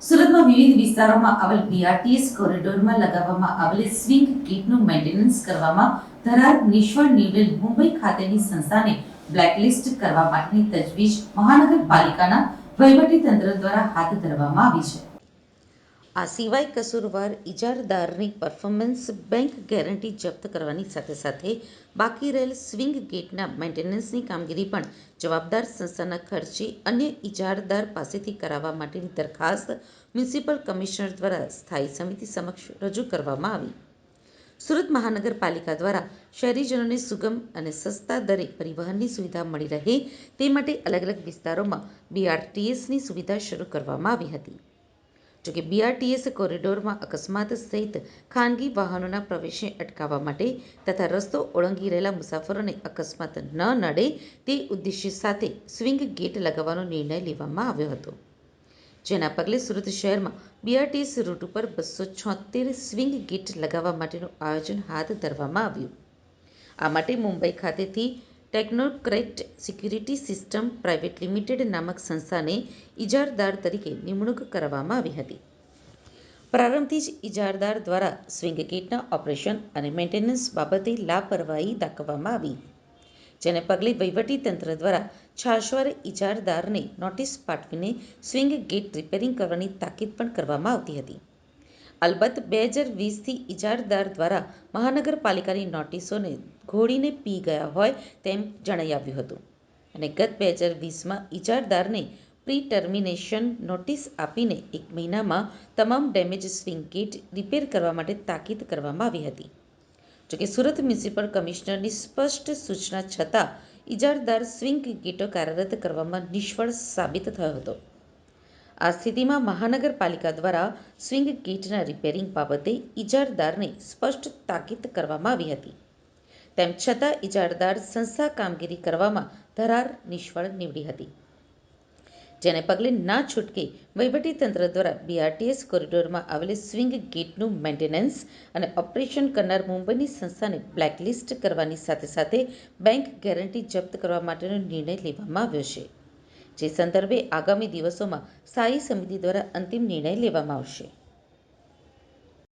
સુરતમાં વિવિધ વિસ્તારોમાં આવેલ બીઆરટીએસ કોરિડોરમાં લગાવવામાં આવેલ સ્વિંગ ગેટનું મેન્ટેનન્સ કરવામાં ધરાર નિષ્ફળ નીવડેલ મુંબઈ ખાતેની સંસ્થાને બ્લેકલિસ્ટ કરવા માટેની તજવીજ મહાનગરપાલિકાના વહીવટીતંત્ર દ્વારા હાથ ધરવામાં આવી છે. આ સિવાય કસૂરવાર ઇજારદારની પરફોર્મન્સ બેંક ગેરંટી જપ્ત કરવાની સાથે સાથે બાકી રહેલ સ્વિંગ ગેટના મેન્ટેનન્સની કામગીરી પણ જવાબદાર સંસ્થાના ખર્ચે અન્ય ઇજારદાર પાસેથી કરાવવા માટેની દરખાસ્ત મ્યુનિસિપલ કમિશનર દ્વારા સ્થાયી સમિતિ સમક્ષ રજૂ કરવામાં આવી. સુરત મહાનગરપાલિકા દ્વારા શહેરીજનોને સુગમ અને સસ્તા દરે પરિવહનની સુવિધા મળી રહે તે માટે અલગ અલગ વિસ્તારોમાં બીઆરટીએસની સુવિધા શરૂ કરવામાં આવી હતી. જોકે બીઆરટીએસ કોરિડોરમાં અકસ્માત સહિત ખાનગી વાહનોના પ્રવેશને અટકાવવા માટે તથા રસ્તો ઓળંગી રહેલા મુસાફરોને અકસ્માત ન નડે તે ઉદ્દેશ્ય સાથે સ્વિંગ ગેટ લગાવવાનો નિર્ણય લેવામાં આવ્યો હતો. જેના પગલે સુરત શહેરમાં બીઆરટીએસ રૂટ ઉપર 276 સ્વિંગ ગેટ લગાવવા માટેનું આયોજન હાથ ધરવામાં આવ્યું. આ માટે મુંબઈ ખાતેથી technocrat security system private limited નામક સંસ્થાને ઇજારદાર તરીકે નિમણૂક કરવામાં આવી હતી. પ્રારંભથી જ ઇજારદાર દ્વારા સ્વિંગ ગેટના ઓપરેશન અને મેન્ટેનન્સ બાબતે લાપરવાહી દાખવવામાં આવી, જેને પગલે વહીવટીતંત્ર દ્વારા છાશવાર ઇજારદારને નોટિસ પાઠવીને સ્વિંગ ગેટ રિપેરિંગ કરવાની તાકીદ પણ કરવામાં આવતી હતી. અલબત્ત 2020થી ઇજારદાર દ્વારા મહાનગરપાલિકાની નોટિસોને ઘોળીને પી ગયા હોય તેમ જણાઈ આવ્યું હતું અને ગત 2020માં ઇજારદારને પ્રી ટર્મિનેશન નોટિસ આપીને 1 મહિનામાં તમામ ડેમેજ સ્વિંગ ગેટ રિપેર કરવા માટે તાકીદ કરવામાં આવી હતી. જોકે સુરત મ્યુનિસિપલ કમિશનરની સ્પષ્ટ સૂચના છતાં ઇજારદાર સ્વિંગ ગેટો કાર્યરત કરવામાં નિષ્ફળ સાબિત થયો હતો. આ સ્થિતિમાં મહાનગરપાલિકા દ્વારા સ્વિંગ ગેટના રિપેરિંગ બાબતે ઇજારદારને સ્પષ્ટ તાકીદ કરવામાં આવી હતી. તેમ છતાં ઇજારદાર સંસ્થા કામગીરી કરવામાં ધરાર નિષ્ફળ નીવડી હતી. જેને પગલે ના છૂટકે વહીવટીતંત્ર દ્વારા બીઆરટીએસ કોરિડોરમાં આવેલ સ્વિંગ ગેટનું મેન્ટેનન્સ અને ઓપરેશન કરનાર મુંબઈની સંસ્થાને બ્લેકલિસ્ટ કરવાની સાથે સાથે બેંક ગેરંટી જપ્ત કરવા માટેનો નિર્ણય લેવામાં આવ્યો છે. જે સંદર્ભે આગામી દિવસોમાં સ્થાયી સમિતિ દ્વારા અંતિમ નિર્ણય લેવામાં આવશે.